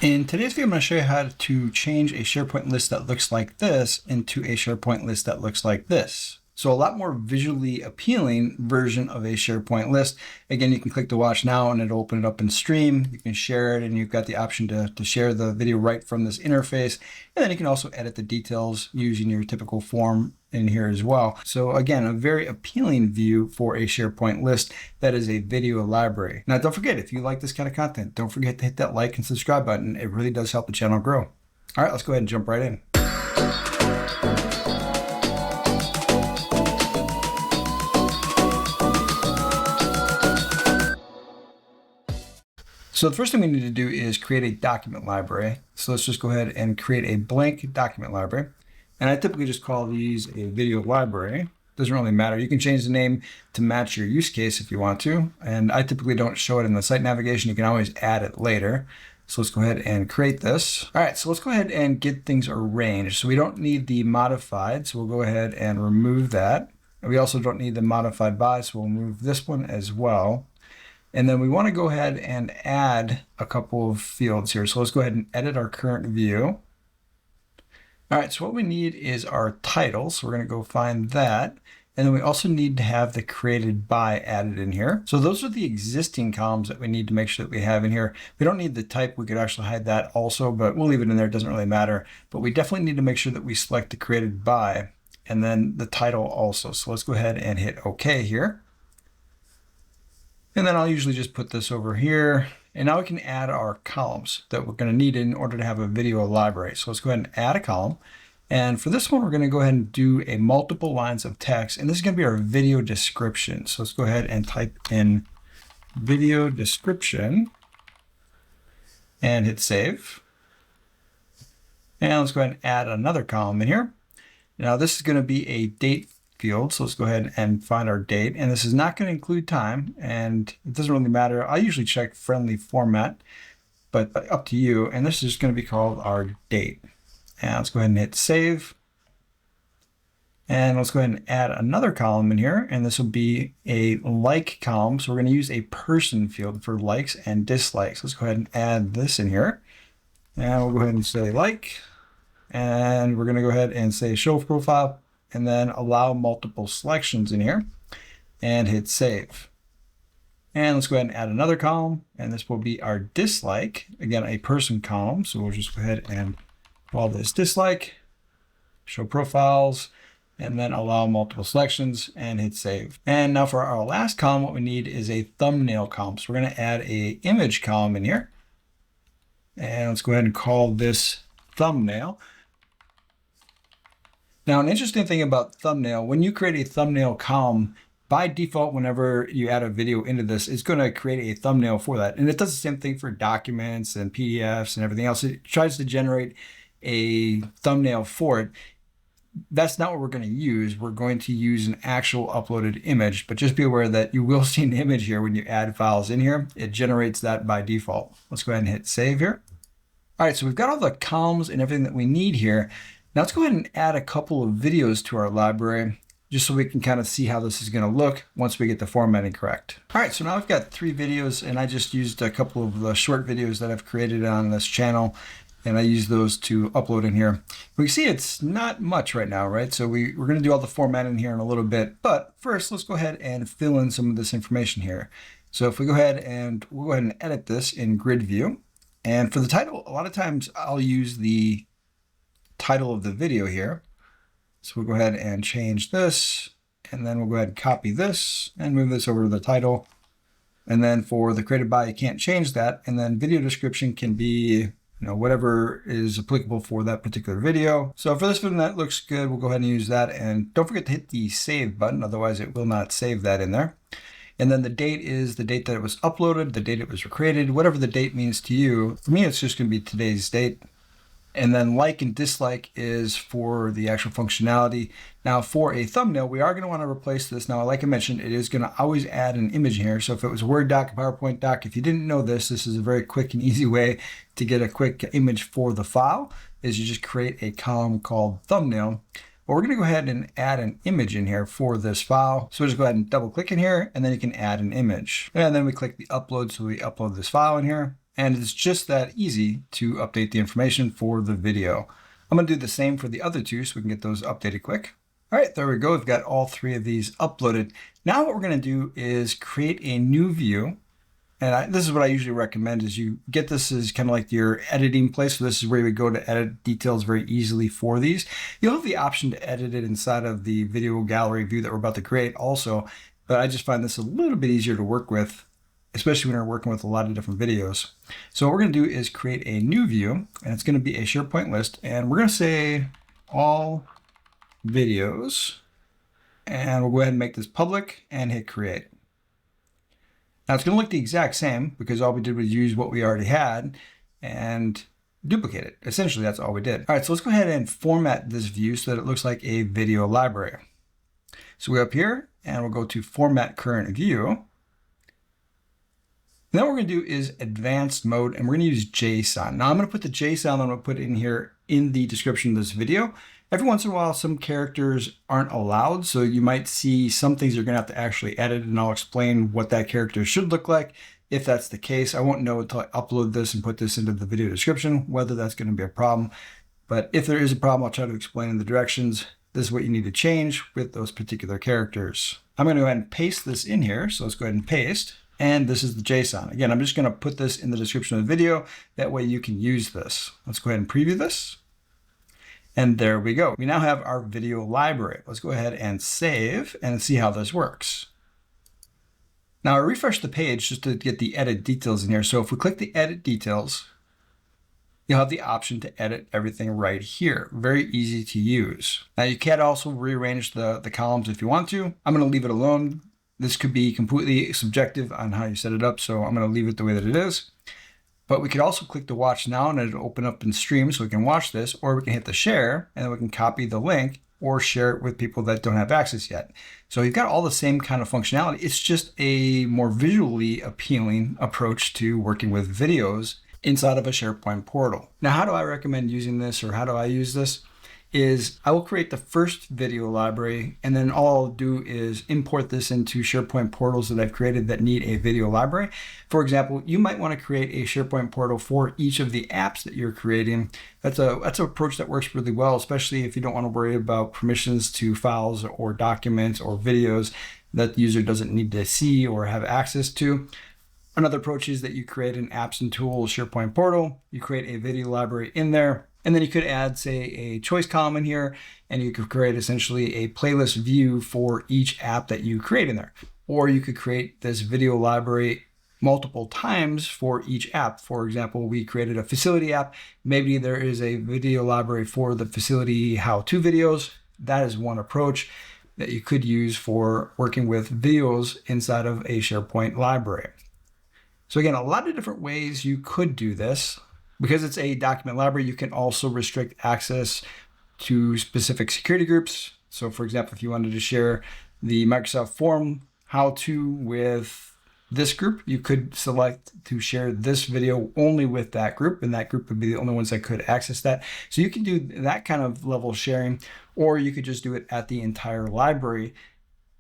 In today's video, I'm going to show you how to change a SharePoint list that looks like this into a SharePoint list that looks like this. So a lot more visually appealing version of a SharePoint list. Again, you can click to watch now and it'll open it up in stream. You can share it and you've got the option to share the video right from this interface. And then you can also edit the details using your typical form in here as well. So again, a very appealing view for a SharePoint list that is a video library. Now, don't forget, if you like this kind of content, don't forget to hit that like and subscribe button. It really does help the channel grow. All right, let's go ahead and jump right in. So the first thing we need to do is create a document library. So let's just go ahead and create a blank document library. And I typically just call these a video library. Doesn't really matter. You can change the name to match your use case if you want to. And I typically don't show it in the site navigation. You can always add it later. So let's go ahead and create this. All right, so let's go ahead and get things arranged. So we don't need the modified. So we'll go ahead and remove that. And we also don't need the modified by. So we'll remove this one as well. And then we want to go ahead and add a couple of fields here. So let's go ahead and edit our current view. All right, so what we need is our title. So we're going to go find that. And then we also need to have the created by added in here. So those are the existing columns that we need to make sure that we have in here. We don't need the type. We could actually hide that also, but we'll leave it in there. It doesn't really matter. But we definitely need to make sure that we select the created by and then the title also. So let's go ahead and hit OK here. And then I'll usually just put this over here. And now we can add our columns that we're going to need in order to have a video library. So let's go ahead and add a column. And for this one, we're going to go ahead and do a multiple lines of text. And this is going to be our video description. So let's go ahead and type in video description and hit save. And let's go ahead and add another column in here. Now this is going to be a date field. So let's go ahead and find our date. And this is not going to include time. And it doesn't really matter. I usually check friendly format, but up to you. And this is just going to be called our date. And let's go ahead and hit save. And let's go ahead and add another column in here. And this will be a like column. So we're going to use a person field for likes and dislikes. Let's go ahead and add this in here. And we'll go ahead and say like. And we're going to go ahead and say show profile. And then allow multiple selections in here and hit save. And let's go ahead and add another column. And this will be our dislike. Again, a person column. So we'll just go ahead and call this dislike, show profiles, and then allow multiple selections and hit save. And now for our last column, what we need is a thumbnail column. So we're going to add a image column in here. And let's go ahead and call this thumbnail. Now, an interesting thing about thumbnail, when you create a thumbnail column, by default, whenever you add a video into this, it's going to create a thumbnail for that. And it does the same thing for documents and PDFs and everything else. It tries to generate a thumbnail for it. That's not what we're going to use. We're going to use an actual uploaded image, but just be aware that you will see an image here when you add files in here. It generates that by default. Let's go ahead and hit save here. All right, so we've got all the columns and everything that we need here. Now let's go ahead and add a couple of videos to our library just so we can kind of see how this is going to look once we get the formatting correct. All right, so now I've got 3 videos and I just used a couple of the short videos that I've created on this channel and I use those to upload in here. We see it's not much right now, right? So we're going to do all the formatting here in a little bit, but first let's go ahead and fill in some of this information here. So if we go ahead and we'll go ahead and edit this in grid view. And for the title, a lot of times I'll use the title of the video here. So we'll go ahead and change this, and then we'll go ahead and copy this and move this over to the title. And then for the created by, you can't change that. And then video description can be, whatever is applicable for that particular video. So for this one, that looks good. We'll go ahead and use that. And don't forget to hit the save button. Otherwise it will not save that in there. And then the date is the date that it was uploaded, the date it was created, whatever the date means to you. For me, it's just going to be today's date. And then like and dislike is for the actual functionality. Now for a thumbnail, we are going to want to replace this. Now, like I mentioned, it is going to always add an image here. So if it was a Word doc, a PowerPoint doc, if you didn't know this, this is a very quick and easy way to get a quick image for the file, is you just create a column called thumbnail. But we're going to go ahead and add an image in here for this file. So we'll just go ahead and double click in here, and then you can add an image. And then we click the upload. So we upload this file in here. And it's just that easy to update the information for the video. I'm going to do the same for the other two so we can get those updated quick. All right, there we go. We've got all three of these uploaded. Now what we're going to do is create a new view. And this is what I usually recommend is you get this as kind of like your editing place. So this is where you would go to edit details very easily for these. You'll have the option to edit it inside of the video gallery view that we're about to create also. But I just find this a little bit easier to work with, especially when we're working with a lot of different videos. So what we're going to do is create a new view, and it's going to be a SharePoint list. And we're going to say all videos, and we'll go ahead and make this public and hit create. Now it's going to look the exact same because all we did was use what we already had and duplicate it. Essentially, that's all we did. All right, so let's go ahead and format this view so that it looks like a video library. So we're up here and we'll go to Format Current View. Then what we're going to do is Advanced Mode, and we're going to use JSON. Now I'm going to put the JSON I'm going to put in here in the description of this video. Every once in a while, some characters aren't allowed, so you might see some things you're going to have to actually edit, and I'll explain what that character should look like. If that's the case, I won't know until I upload this and put this into the video description, whether that's going to be a problem. But if there is a problem, I'll try to explain in the directions. This is what you need to change with those particular characters. I'm going to go ahead and paste this in here, so let's go ahead and paste. And this is the JSON. Again, I'm just going to put this in the description of the video. That way you can use this. Let's go ahead and preview this. And there we go. We now have our video library. Let's go ahead and save and see how this works. Now I refresh the page just to get the edit details in here. So if we click the edit details, you'll have the option to edit everything right here. Very easy to use. Now you can also rearrange the columns if you want to. I'm going to leave it alone. This could be completely subjective on how you set it up. So I'm going to leave it the way that it is. But we could also click the watch now and it'll open up in stream so we can watch this, or we can hit the share and then we can copy the link or share it with people that don't have access yet. So you've got all the same kind of functionality. It's just a more visually appealing approach to working with videos inside of a SharePoint portal. Now, how do I recommend using this, or how do I use this? Is I will create the first video library, and then all I'll do is import this into SharePoint portals that I've created that need a video library. For example, you might want to create a SharePoint portal for each of the apps that you're creating. That's an approach that works really well, especially if you don't want to worry about permissions to files or documents or videos that the user doesn't need to see or have access to. Another approach is that you create an apps and tools SharePoint portal, you create a video library in there, and then you could add, say, a choice column in here, and you could create essentially a playlist view for each app that you create in there. Or you could create this video library multiple times for each app. For example, we created a facility app. Maybe there is a video library for the facility how-to videos. That is one approach that you could use for working with videos inside of a SharePoint library. So again, a lot of different ways you could do this. Because it's a document library, you can also restrict access to specific security groups. So for example, if you wanted to share the Microsoft Form how-to with this group, you could select to share this video only with that group, and that group would be the only ones that could access that. So you can do that kind of level of sharing, or you could just do it at the entire library.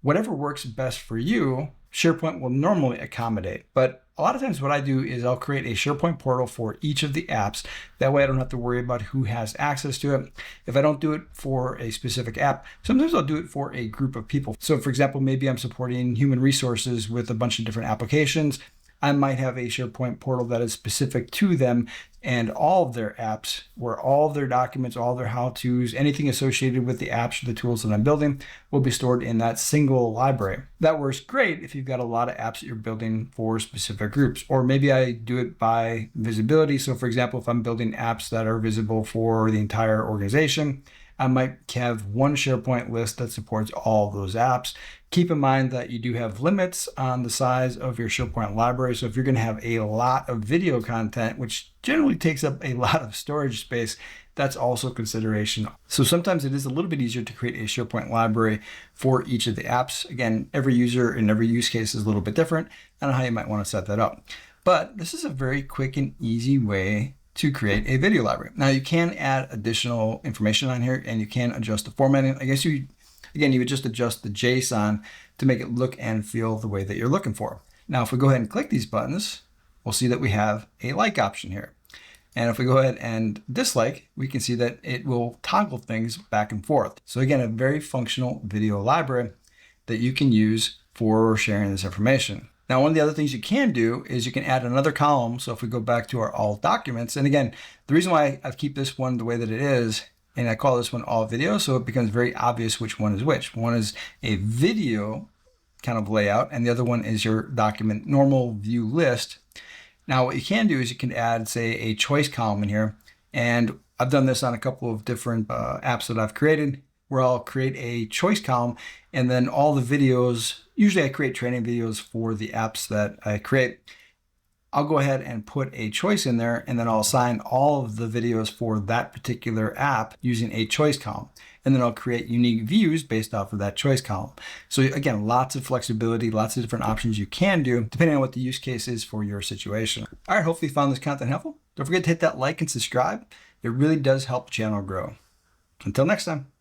Whatever works best for you, SharePoint will normally accommodate. But a lot of times what I do is I'll create a SharePoint portal for each of the apps. That way I don't have to worry about who has access to it. If I don't do it for a specific app, sometimes I'll do it for a group of people. So for example, maybe I'm supporting human resources with a bunch of different applications. I might have a SharePoint portal that is specific to them and all of their apps, where all of their documents, all their how-tos, anything associated with the apps or the tools that I'm building will be stored in that single library. That works great if you've got a lot of apps that you're building for specific groups. Or maybe I do it by visibility. So for example, if I'm building apps that are visible for the entire organization, I might have one SharePoint list that supports all of those apps. Keep in mind that you do have limits on the size of your SharePoint library. So if you're going to have a lot of video content, which generally takes up a lot of storage space, that's also a consideration. So sometimes it is a little bit easier to create a SharePoint library for each of the apps. Again, every user and every use case is a little bit different. I don't know how you might want to set that up. But this is a very quick and easy way to create a video library. Now you can add additional information on here and you can adjust the formatting. I guess you would just adjust the JSON to make it look and feel the way that you're looking for. Now, if we go ahead and click these buttons, we'll see that we have a like option here. And if we go ahead and dislike, we can see that it will toggle things back and forth. So again, a very functional video library that you can use for sharing this information. Now, one of the other things you can do is you can add another column. So if we go back to our all documents, and again, the reason why I keep this one the way that it is, and I call this one all video, so it becomes very obvious which one is which. One is a video kind of layout, and the other one is your document normal view list. Now, what you can do is you can add, say, a choice column in here. And I've done this on a couple of different apps that I've created, where I'll create a choice column, and then all the videos, usually I create training videos for the apps that I create. I'll go ahead and put a choice in there, and then I'll assign all of the videos for that particular app using a choice column. And then I'll create unique views based off of that choice column. So again, lots of flexibility, lots of different options you can do depending on what the use case is for your situation. All right, hopefully you found this content helpful. Don't forget to hit that like and subscribe. It really does help the channel grow. Until next time.